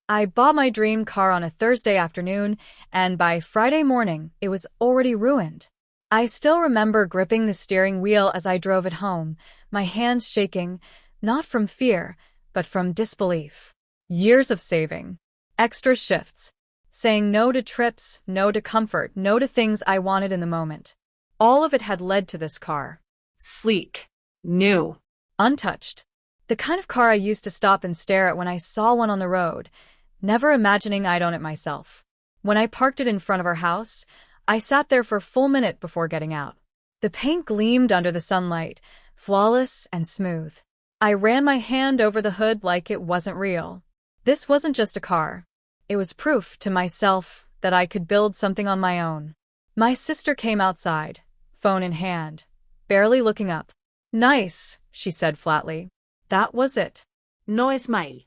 I bought my dream car on a Thursday afternoon, and by Friday morning, it was already ruined. I still remember gripping the steering wheel as I drove it home, my hands shaking, not from fear, but from disbelief. Years of saving, extra shifts, saying no to trips, no to comfort, no to things I wanted in the moment. All of it had led to this car. Sleek. New. Untouched. The kind of car I used to stop and stare at when I saw one on the road, never imagining I'd own it myself. When I parked it in front of our house, I sat there for a full minute before getting out. The paint gleamed under the sunlight, flawless and smooth. I ran my hand over the hood like it wasn't real. This wasn't just a car. It was proof to myself that I could build something on my own. My sister came outside, phone in hand, barely looking up. "Nice," she said flatly. That was it. No smile.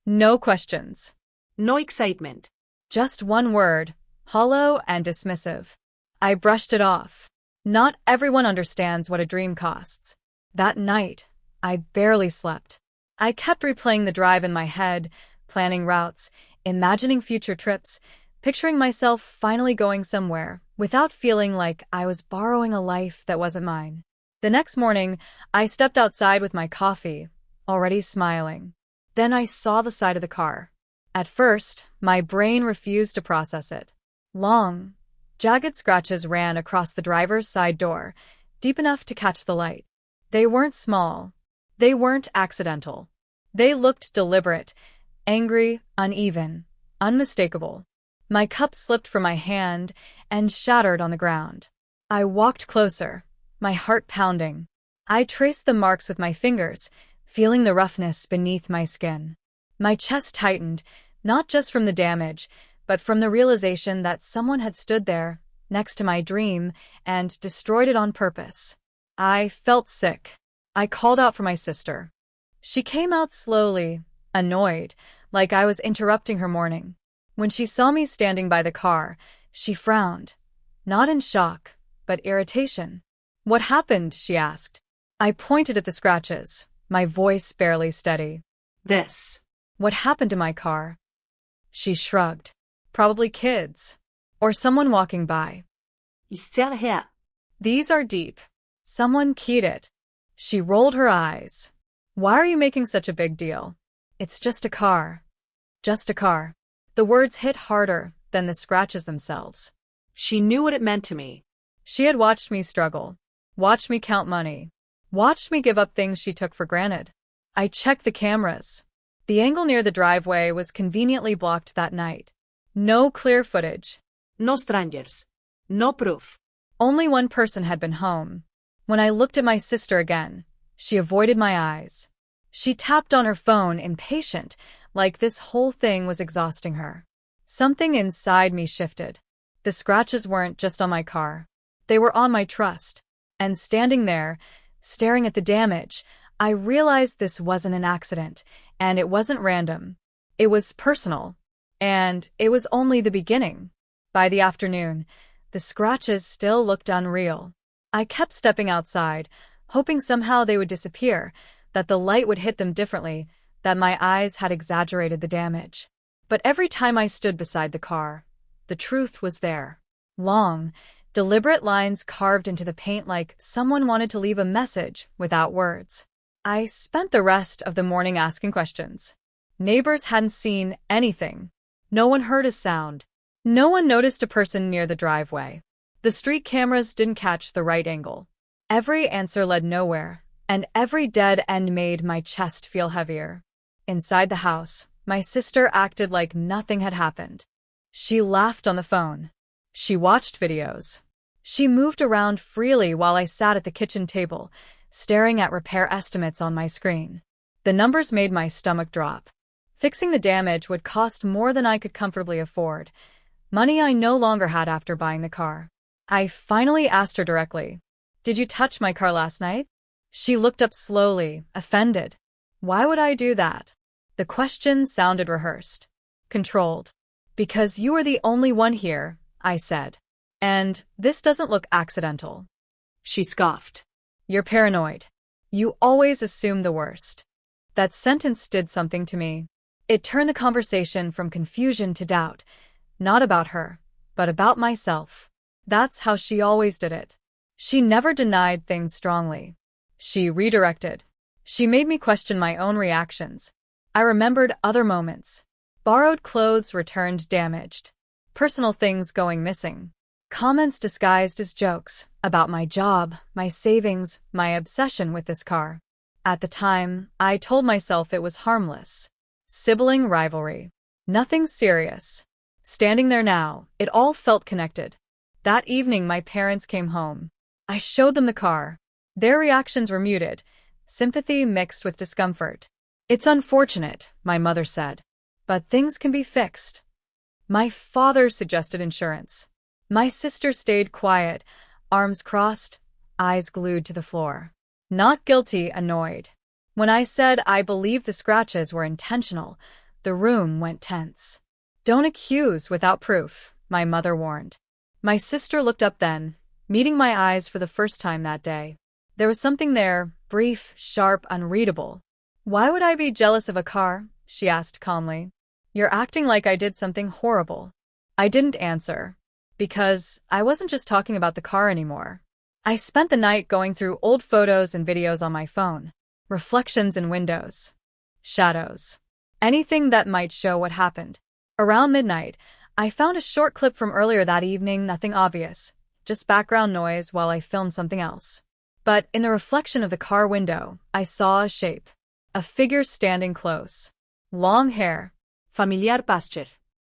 No questions. No excitement. Just one word, hollow and dismissive. I brushed it off. Not everyone understands what a dream costs. That night, I barely slept. I kept replaying the drive in my head, planning routes, imagining future trips, picturing myself finally going somewhere without feeling like I was borrowing a life that wasn't mine. The next morning, I stepped outside with my coffee, already smiling. Then I saw the side of the car. At first, my brain refused to process it. Long, jagged scratches ran across the driver's side door, deep enough to catch the light. They weren't small. They weren't accidental. They looked deliberate, angry, uneven, unmistakable. My cup slipped from my hand and shattered on the ground. I walked closer, my heart pounding. I traced the marks with my fingers, feeling the roughness beneath my skin. My chest tightened, not just from the damage, but from the realization that someone had stood there, next to my dream, and destroyed it on purpose. I felt sick. I called out for my sister. She came out slowly, annoyed, like I was interrupting her morning. When she saw me standing by the car, she frowned, not in shock, but irritation. "What happened?" she asked. I pointed at the scratches, my voice barely steady. This. "What happened to my car?" She shrugged. "Probably kids. Or someone walking by." Især her. "These are deep. Someone keyed it." She rolled her eyes. "Why are you making such a big deal? It's just a car. Just a car." The words hit harder than the scratches themselves. She knew what it meant to me. She had watched me struggle, watched me count money, watched me give up things she took for granted. I checked the cameras. The angle near the driveway was conveniently blocked that night. No clear footage. No strangers. No proof. Only one person had been home. When I looked at my sister again, she avoided my eyes. She tapped on her phone, impatient, like this whole thing was exhausting her. Something inside me shifted. The scratches weren't just on my car. They were on my trust. And standing there, staring at the damage, I realized this wasn't an accident, and it wasn't random. It was personal. And it was only the beginning. By the afternoon, the scratches still looked unreal. I kept stepping outside, hoping somehow they would disappear, that the light would hit them differently, that my eyes had exaggerated the damage. But every time I stood beside the car, the truth was there. Long, deliberate lines carved into the paint like someone wanted to leave a message without words. I spent the rest of the morning asking questions. Neighbors hadn't seen anything. No one heard a sound. No one noticed a person near the driveway. The street cameras didn't catch the right angle. Every answer led nowhere, and every dead end made my chest feel heavier. Inside the house, my sister acted like nothing had happened. She laughed on the phone. She watched videos. She moved around freely while I sat at the kitchen table, staring at repair estimates on my screen. The numbers made my stomach drop. Fixing the damage would cost more than I could comfortably afford, money I no longer had after buying the car. I finally asked her directly, "Did you touch my car last night?" She looked up slowly, offended. "Why would I do that?" The question sounded rehearsed, controlled. "Because you are the only one here," I said. "And this doesn't look accidental." She scoffed. "You're paranoid. You always assume the worst." That sentence did something to me. It turned the conversation from confusion to doubt, not about her, but about myself. That's how she always did it. She never denied things strongly. She redirected. She made me question my own reactions. I remembered other moments. Borrowed clothes returned damaged. Personal things going missing. Comments disguised as jokes about my job, my savings, my obsession with this car. At the time, I told myself it was harmless. Sibling rivalry. Nothing serious. Standing there now, it all felt connected. That evening my parents came home. I showed them the car. Their reactions were muted, sympathy mixed with discomfort. "It's unfortunate," my mother said, "but things can be fixed." My father suggested insurance. My sister stayed quiet, arms crossed, eyes glued to the floor. Not guilty, annoyed. When I said I believed the scratches were intentional, the room went tense. "Don't accuse without proof," my mother warned. My sister looked up then, meeting my eyes for the first time that day. There was something there, brief, sharp, unreadable. "Why would I be jealous of a car?" she asked calmly. "You're acting like I did something horrible." I didn't answer. Because I wasn't just talking about the car anymore. I spent the night going through old photos and videos on my phone. Reflections in windows. Shadows. Anything that might show what happened. Around midnight, I found a short clip from earlier that evening, nothing obvious. Just background noise while I filmed something else. But in the reflection of the car window, I saw a shape. A figure standing close. Long hair. Familiar pasture.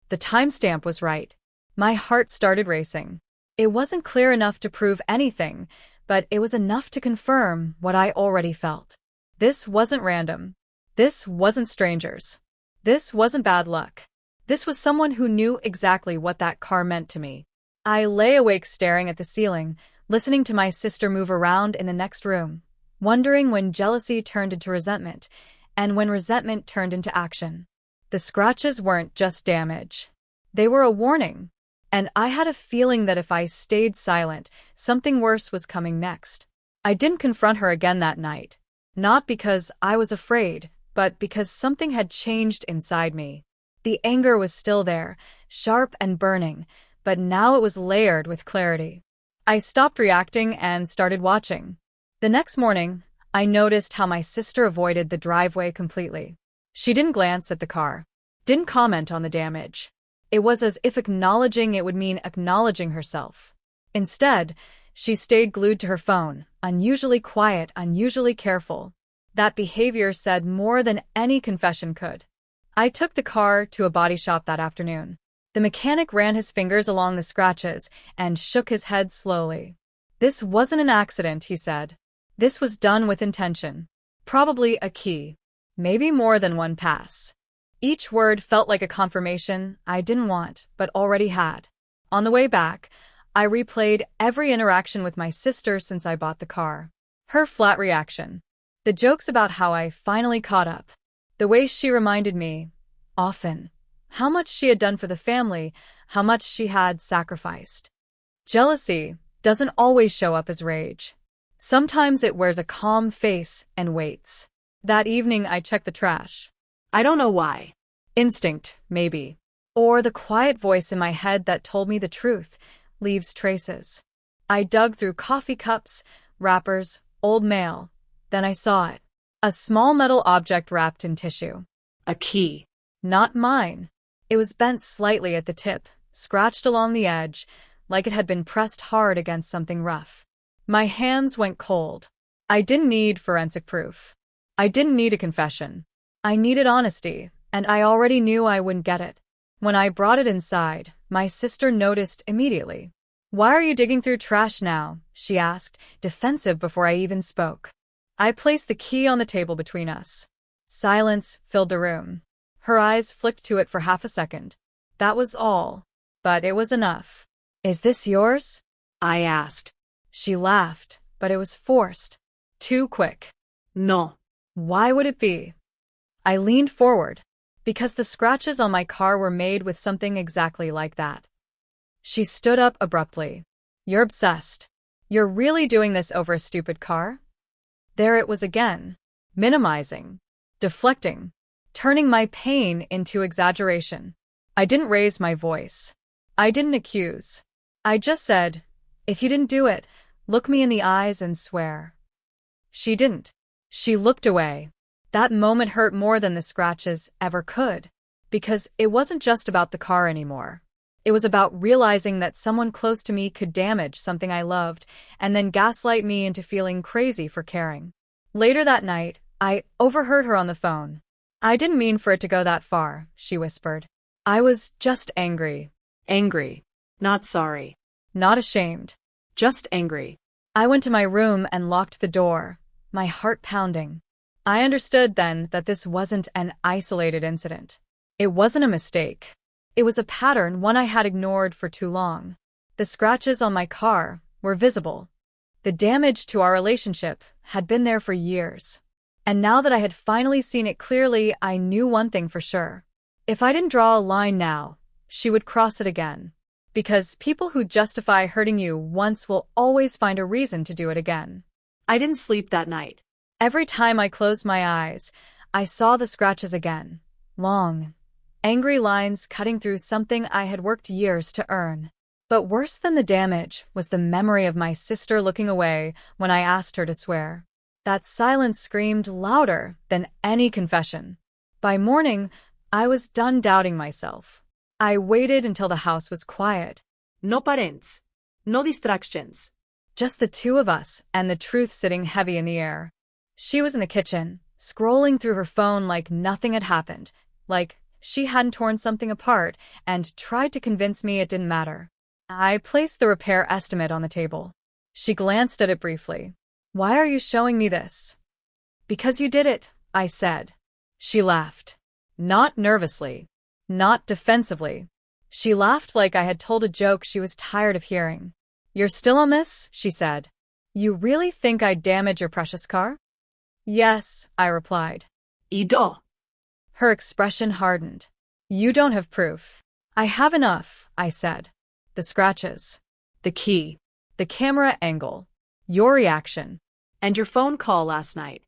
The timestamp was right. My heart started racing. It wasn't clear enough to prove anything, but it was enough to confirm what I already felt. This wasn't random. This wasn't strangers. This wasn't bad luck. This was someone who knew exactly what that car meant to me. I lay awake staring at the ceiling, listening to my sister move around in the next room, wondering when jealousy turned into resentment, and when resentment turned into action. The scratches weren't just damage. They were a warning. And I had a feeling that if I stayed silent, something worse was coming next. I didn't confront her again that night. Not because I was afraid, but because something had changed inside me. The anger was still there, sharp and burning, but now it was layered with clarity. I stopped reacting and started watching. The next morning, I noticed how my sister avoided the driveway completely. She didn't glance at the car, didn't comment on the damage. It was as if acknowledging it would mean acknowledging herself. Instead, she stayed glued to her phone, unusually quiet, unusually careful. That behavior said more than any confession could. I took the car to a body shop that afternoon. The mechanic ran his fingers along the scratches and shook his head slowly. "This wasn't an accident," he said. "This was done with intention. Probably a key. Maybe more than one pass." Each word felt like a confirmation I didn't want, but already had. On the way back, I replayed every interaction with my sister since I bought the car. Her flat reaction. The jokes about how I finally caught up. The way she reminded me, often, how much she had done for the family, how much she had sacrificed. Jealousy doesn't always show up as rage. Sometimes it wears a calm face and waits. That evening I checked the trash. I don't know why. Instinct, maybe. Or the quiet voice in my head that told me the truth leaves traces. I dug through coffee cups, wrappers, old mail. Then I saw it. A small metal object wrapped in tissue. A key. Not mine. It was bent slightly at the tip, scratched along the edge, like it had been pressed hard against something rough. My hands went cold. I didn't need forensic proof. I didn't need a confession. I needed honesty, and I already knew I wouldn't get it. When I brought it inside, my sister noticed immediately. "Why are you digging through trash now?" she asked, defensive before I even spoke. I placed the key on the table between us. Silence filled the room. Her eyes flicked to it for half a second. That was all. But it was enough. "Is this yours?" I asked. She laughed, but it was forced. Too quick. No. Why would it be? I leaned forward, because the scratches on my car were made with something exactly like that. She stood up abruptly. "You're obsessed. You're really doing this over a stupid car?" There it was again. Minimizing. Deflecting. turning my pain into exaggeration. I didn't raise my voice. I didn't accuse. I just said, "If you didn't do it, look me in the eyes and swear." She didn't. She looked away. That moment hurt more than the scratches ever could, because it wasn't just about the car anymore. It was about realizing that someone close to me could damage something I loved and then gaslight me into feeling crazy for caring. Later that night, I overheard her on the phone. "I didn't mean for it to go that far," she whispered. "I was just angry." Angry. Not sorry. Not ashamed. Just angry. I went to my room and locked the door, my heart pounding. I understood then that this wasn't an isolated incident. It wasn't a mistake. It was a pattern, one I had ignored for too long. The scratches on my car were visible. The damage to our relationship had been there for years. And now that I had finally seen it clearly, I knew one thing for sure. If I didn't draw a line now, she would cross it again. Because people who justify hurting you once will always find a reason to do it again. I didn't sleep that night. Every time I closed my eyes, I saw the scratches again. Long, angry lines cutting through something I had worked years to earn. But worse than the damage was the memory of my sister looking away when I asked her to swear. That silence screamed louder than any confession. By morning, I was done doubting myself. I waited until the house was quiet. No parents. No distractions. Just the two of us and the truth sitting heavy in the air. She was in the kitchen, scrolling through her phone like nothing had happened, like she hadn't torn something apart, and tried to convince me it didn't matter. I placed the repair estimate on the table. She glanced at it briefly. "Why are you showing me this?" "Because you did it," I said. She laughed. Not nervously. Not defensively. She laughed like I had told a joke she was tired of hearing. "You're still on this?" she said. "You really think I'd damage your precious car?" "Yes," I replied. Ido. Her expression hardened. "You don't have proof." "I have enough," I said. "The scratches. The key. The camera angle. Your reaction. And your phone call last night."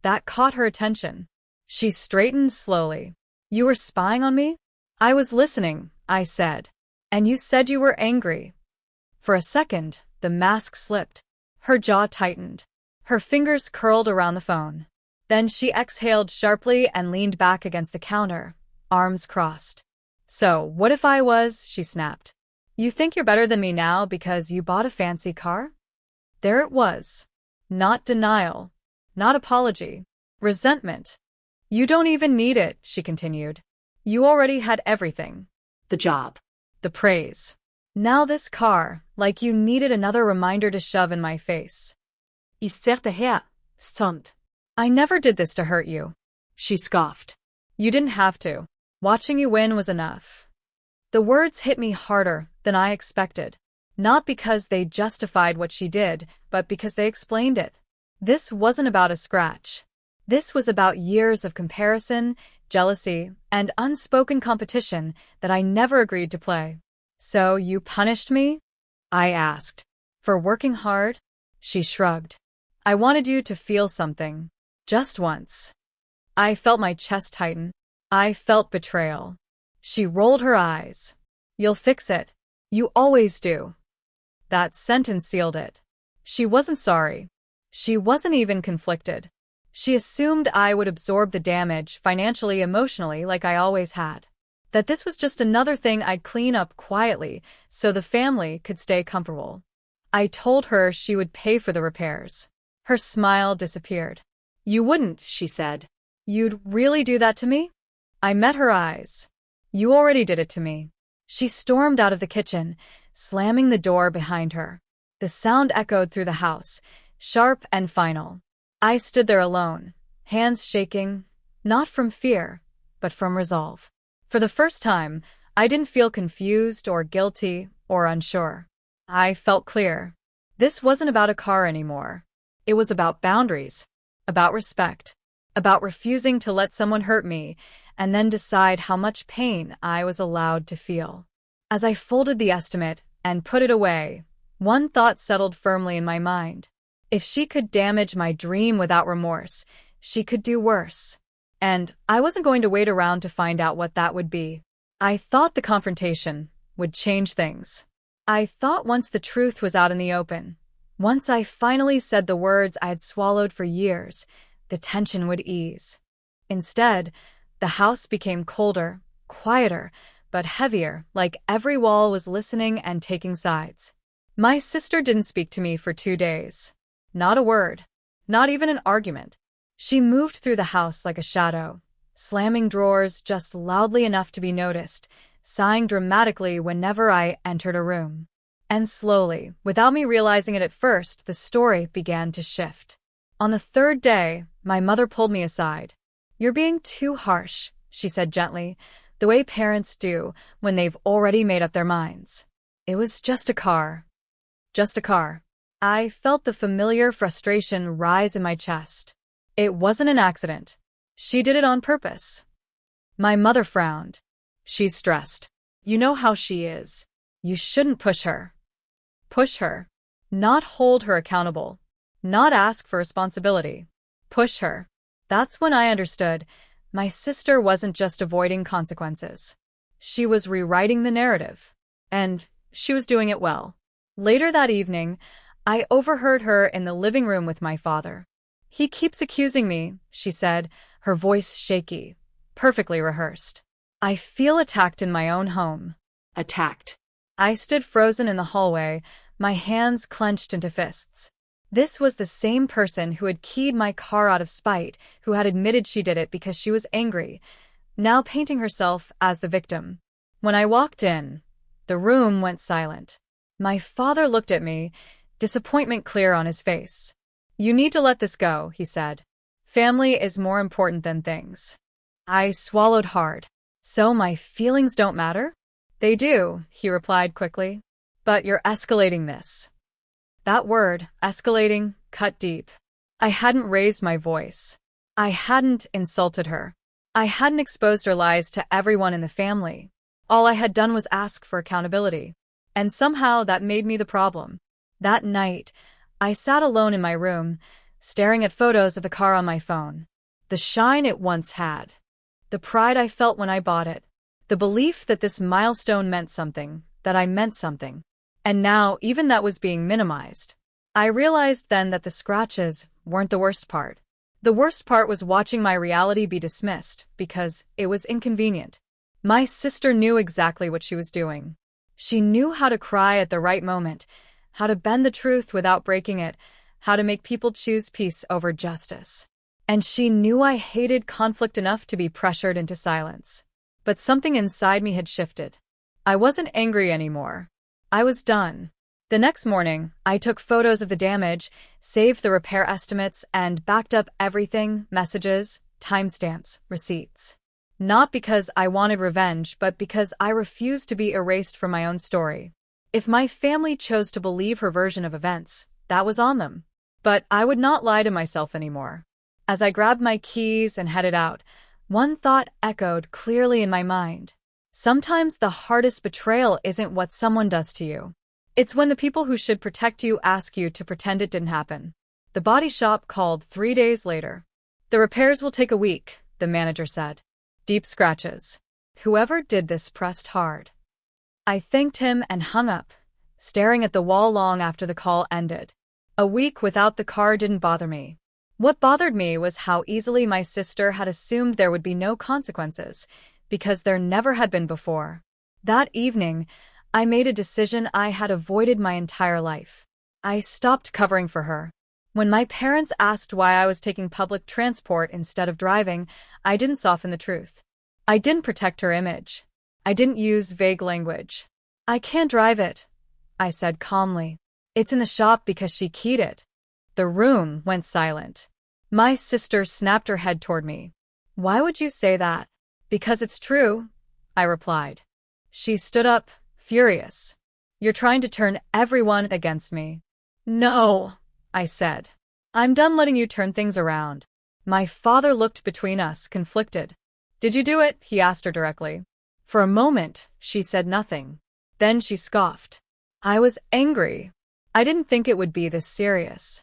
That caught her attention. She straightened slowly. "You were spying on me?" "I was listening," I said. "And you said you were angry." For a second, the mask slipped. Her jaw tightened. Her fingers curled around the phone. Then she exhaled sharply and leaned back against the counter, arms crossed. "So, what if I was?" she snapped. "You think you're better than me now because you bought a fancy car?" There it was. Not denial. Not apology. Resentment. "You don't even need it," she continued. "You already had everything. The job. The praise. Now this car, like you needed another reminder to shove in my face." I ser det her. Stunt. "I never did this to hurt you." She scoffed. "You didn't have to. Watching you win was enough." The words hit me harder than I expected. Not because they justified what she did, but because they explained it. This wasn't about a scratch. This was about years of comparison, jealousy, and unspoken competition that I never agreed to play. "So you punished me?" I asked. "For working hard?" She shrugged. "I wanted you to feel something. Just once." I felt my chest tighten. I felt betrayal. She rolled her eyes. "You'll fix it. You always do." That sentence sealed it. She wasn't sorry. She wasn't even conflicted. She assumed I would absorb the damage financially, emotionally, like I always had. That this was just another thing I'd clean up quietly so the family could stay comfortable. I told her she would pay for the repairs. Her smile disappeared. "You wouldn't," she said. "You'd really do that to me?" I met her eyes. "You already did it to me." She stormed out of the kitchen, slamming the door behind her. The sound echoed through the house, sharp and final. I stood there alone, hands shaking, not from fear, but from resolve. For the first time, I didn't feel confused or guilty or unsure. I felt clear. This wasn't about a car anymore. It was about boundaries, about respect, about refusing to let someone hurt me and then decide how much pain I was allowed to feel. As I folded the estimate and put it away, one thought settled firmly in my mind. If she could damage my dream without remorse, she could do worse. And I wasn't going to wait around to find out what that would be. I thought the confrontation would change things. I thought once the truth was out in the open, once I finally said the words I had swallowed for years, the tension would ease. Instead, the house became colder, quieter, but heavier, like every wall was listening and taking sides. My sister didn't speak to me for 2 days. Not a word. Not even an argument. She moved through the house like a shadow, slamming drawers just loudly enough to be noticed, sighing dramatically whenever I entered a room. And slowly, without me realizing it at first, the story began to shift. On the 3rd day, my mother pulled me aside. "You're being too harsh," she said gently, the way parents do when they've already made up their minds. "It was just a car. Just a car." I felt the familiar frustration rise in my chest. It wasn't an accident. She did it on purpose. My mother frowned. "She's stressed. You know how she is. You shouldn't push her." Push her. Not hold her accountable. Not ask for responsibility. Push her. That's when I understood my sister wasn't just avoiding consequences. She was rewriting the narrative. And she was doing it well. Later that evening, I overheard her in the living room with my father. "He keeps accusing me," she said, her voice shaky, perfectly rehearsed. "I feel attacked in my own home." Attacked. I stood frozen in the hallway, my hands clenched into fists. This was the same person who had keyed my car out of spite, who had admitted she did it because she was angry, now painting herself as the victim. When I walked in, the room went silent. My father looked at me, disappointment clear on his face. "You need to let this go," he said. "Family is more important than things." I swallowed hard. "So my feelings don't matter?" "They do," he replied quickly. "But you're escalating this." That word, escalating, cut deep. I hadn't raised my voice. I hadn't insulted her. I hadn't exposed her lies to everyone in the family. All I had done was ask for accountability. And somehow that made me the problem. That night, I sat alone in my room, staring at photos of the car on my phone. The shine it once had. The pride I felt when I bought it. The belief that this milestone meant something, that I meant something. And now, even that was being minimized. I realized then that the scratches weren't the worst part. The worst part was watching my reality be dismissed because it was inconvenient. My sister knew exactly what she was doing. She knew how to cry at the right moment, how to bend the truth without breaking it, how to make people choose peace over justice. And she knew I hated conflict enough to be pressured into silence. But something inside me had shifted. I wasn't angry anymore. I was done. The next morning, I took photos of the damage, saved the repair estimates, and backed up everything: messages, timestamps, receipts. Not because I wanted revenge, but because I refused to be erased from my own story. If my family chose to believe her version of events, that was on them. But I would not lie to myself anymore. As I grabbed my keys and headed out, one thought echoed clearly in my mind. Sometimes the hardest betrayal isn't what someone does to you. It's when the people who should protect you ask you to pretend it didn't happen. The body shop called 3 days later. "The repairs will take a week," the manager said. "Deep scratches. Whoever did this pressed hard." I thanked him and hung up, staring at the wall long after the call ended. A week without the car didn't bother me. What bothered me was how easily my sister had assumed there would be no consequences, because there never had been before. That evening, I made a decision I had avoided my entire life. I stopped covering for her. When my parents asked why I was taking public transport instead of driving, I didn't soften the truth. I didn't protect her image. I didn't use vague language. "I can't drive it," I said calmly. "It's in the shop because she keyed it." The room went silent. My sister snapped her head toward me. "Why would you say that?" "Because it's true," I replied. She stood up, furious. "You're trying to turn everyone against me." "No," I said. "I'm done letting you turn things around." My father looked between us, conflicted. "Did you do it?" he asked her directly. For a moment, she said nothing. Then she scoffed. I was angry. I didn't think it would be this serious.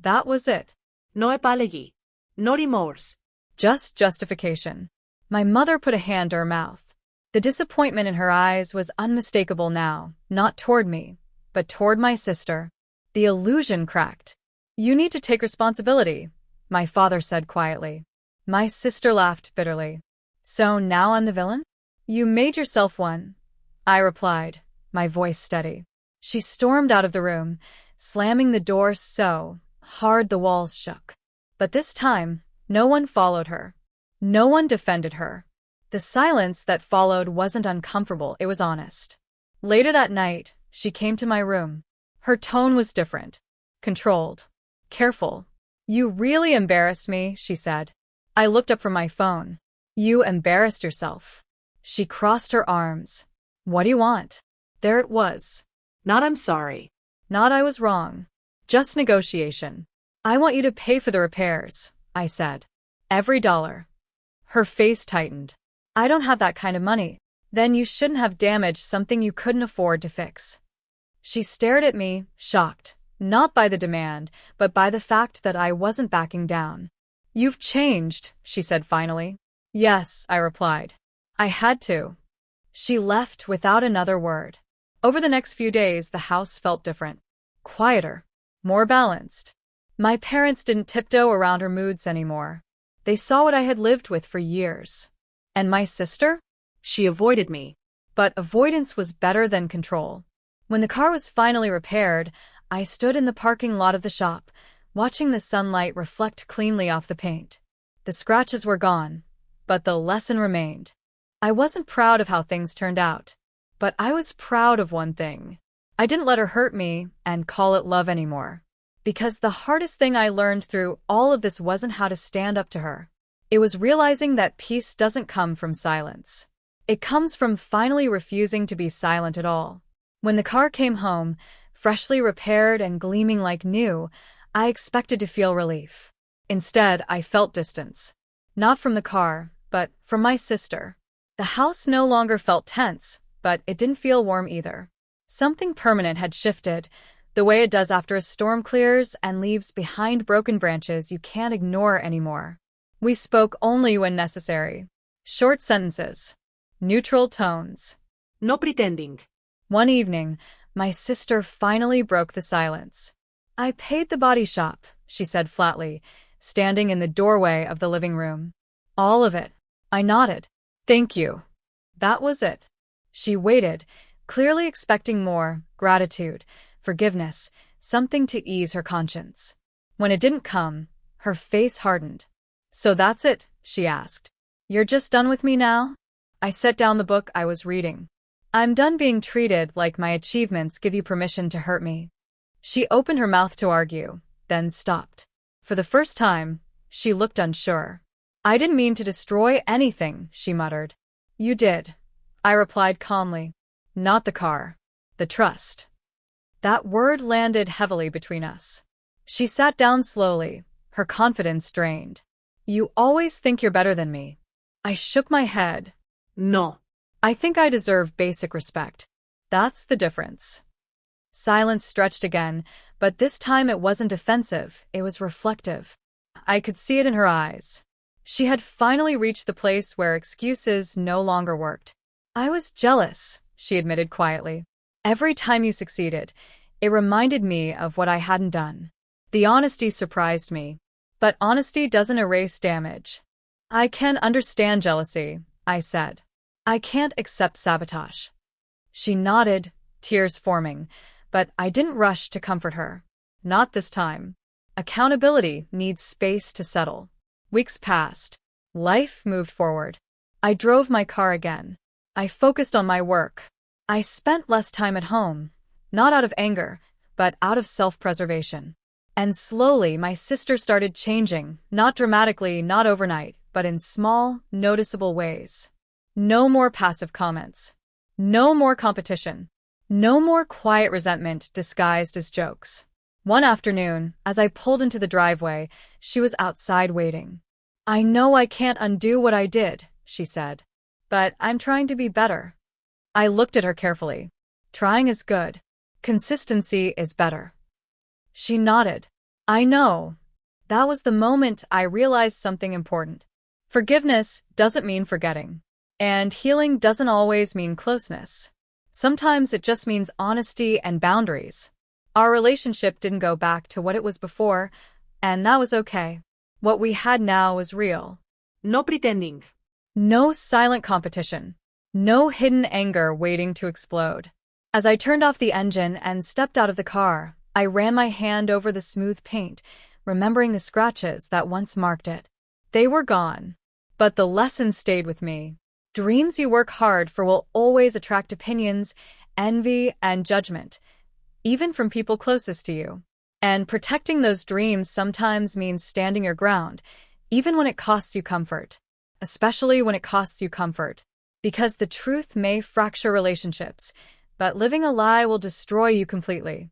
That was it. No apology. No remorse. Just justification. My mother put a hand to her mouth. The disappointment in her eyes was unmistakable now, not toward me, but toward my sister. The illusion cracked. You need to take responsibility, my father said quietly. My sister laughed bitterly. So now I'm the villain? You made yourself one, I replied, my voice steady. She stormed out of the room, slamming the door so hard the walls shook. But this time, no one followed her. No one defended her. The silence that followed wasn't uncomfortable, it was honest. Later that night, she came to my room. Her tone was different. Controlled. Careful. You really embarrassed me, she said. I looked up from my phone. You embarrassed yourself. She crossed her arms. What do you want? There it was. Not I'm sorry. Not I was wrong. Just negotiation. I want you to pay for the repairs, I said. Every dollar. Her face tightened. I don't have that kind of money. Then you shouldn't have damaged something you couldn't afford to fix. She stared at me, shocked, not by the demand, but by the fact that I wasn't backing down. You've changed, she said finally. Yes, I replied. I had to. She left without another word. Over the next few days, the house felt different. Quieter. More balanced. My parents didn't tiptoe around her moods anymore. They saw what I had lived with for years. And my sister? She avoided me. But avoidance was better than control. When the car was finally repaired, I stood in the parking lot of the shop, watching the sunlight reflect cleanly off the paint. The scratches were gone, but the lesson remained. I wasn't proud of how things turned out, but I was proud of one thing. I didn't let her hurt me and call it love anymore. Because the hardest thing I learned through all of this wasn't how to stand up to her. It was realizing that peace doesn't come from silence. It comes from finally refusing to be silent at all. When the car came home, freshly repaired and gleaming like new, I expected to feel relief. Instead, I felt distance. Not from the car, but from my sister. The house no longer felt tense, but it didn't feel warm either. Something permanent had shifted, the way it does after a storm clears and leaves behind broken branches you can't ignore anymore. We spoke only when necessary. Short sentences. Neutral tones. No pretending. One evening, my sister finally broke the silence. I paid the body shop, she said flatly, standing in the doorway of the living room. All of it. I nodded. Thank you. That was it. She waited, clearly expecting more, gratitude, forgiveness, something to ease her conscience. When it didn't come, her face hardened. So that's it, she asked. You're just done with me now? I set down the book I was reading. I'm done being treated like my achievements give you permission to hurt me. She opened her mouth to argue, then stopped. For the first time, she looked unsure. I didn't mean to destroy anything, she muttered. You did, I replied calmly. Not the car. The trust. That word landed heavily between us. She sat down slowly, her confidence drained. You always think you're better than me. I shook my head. No. I think I deserve basic respect. That's the difference. Silence stretched again, but this time it wasn't defensive, it was reflective. I could see it in her eyes. She had finally reached the place where excuses no longer worked. I was jealous, she admitted quietly. Every time you succeeded, it reminded me of what I hadn't done. The honesty surprised me. But honesty doesn't erase damage. I can understand jealousy, I said. I can't accept sabotage. She nodded, tears forming, but I didn't rush to comfort her. Not this time. Accountability needs space to settle. Weeks passed. Life moved forward. I drove my car again. I focused on my work. I spent less time at home, not out of anger, but out of self-preservation. And slowly my sister started changing, not dramatically, not overnight, but in small, noticeable ways. No more passive comments. No more competition. No more quiet resentment disguised as jokes. One afternoon, as I pulled into the driveway, she was outside waiting. I know I can't undo what I did, she said. But I'm trying to be better. I looked at her carefully. Trying is good. Consistency is better. She nodded. I know. That was the moment I realized something important. Forgiveness doesn't mean forgetting. And healing doesn't always mean closeness. Sometimes it just means honesty and boundaries. Our relationship didn't go back to what it was before, and that was okay. What we had now was real. No pretending. No silent competition. No hidden anger waiting to explode. As I turned off the engine and stepped out of the car, I ran my hand over the smooth paint, remembering the scratches that once marked it. They were gone, but the lesson stayed with me. Dreams you work hard for will always attract opinions, envy, and judgment, even from people closest to you. And protecting those dreams sometimes means standing your ground, even when it costs you comfort. Especially when it costs you comfort. Because the truth may fracture relationships, but living a lie will destroy you completely.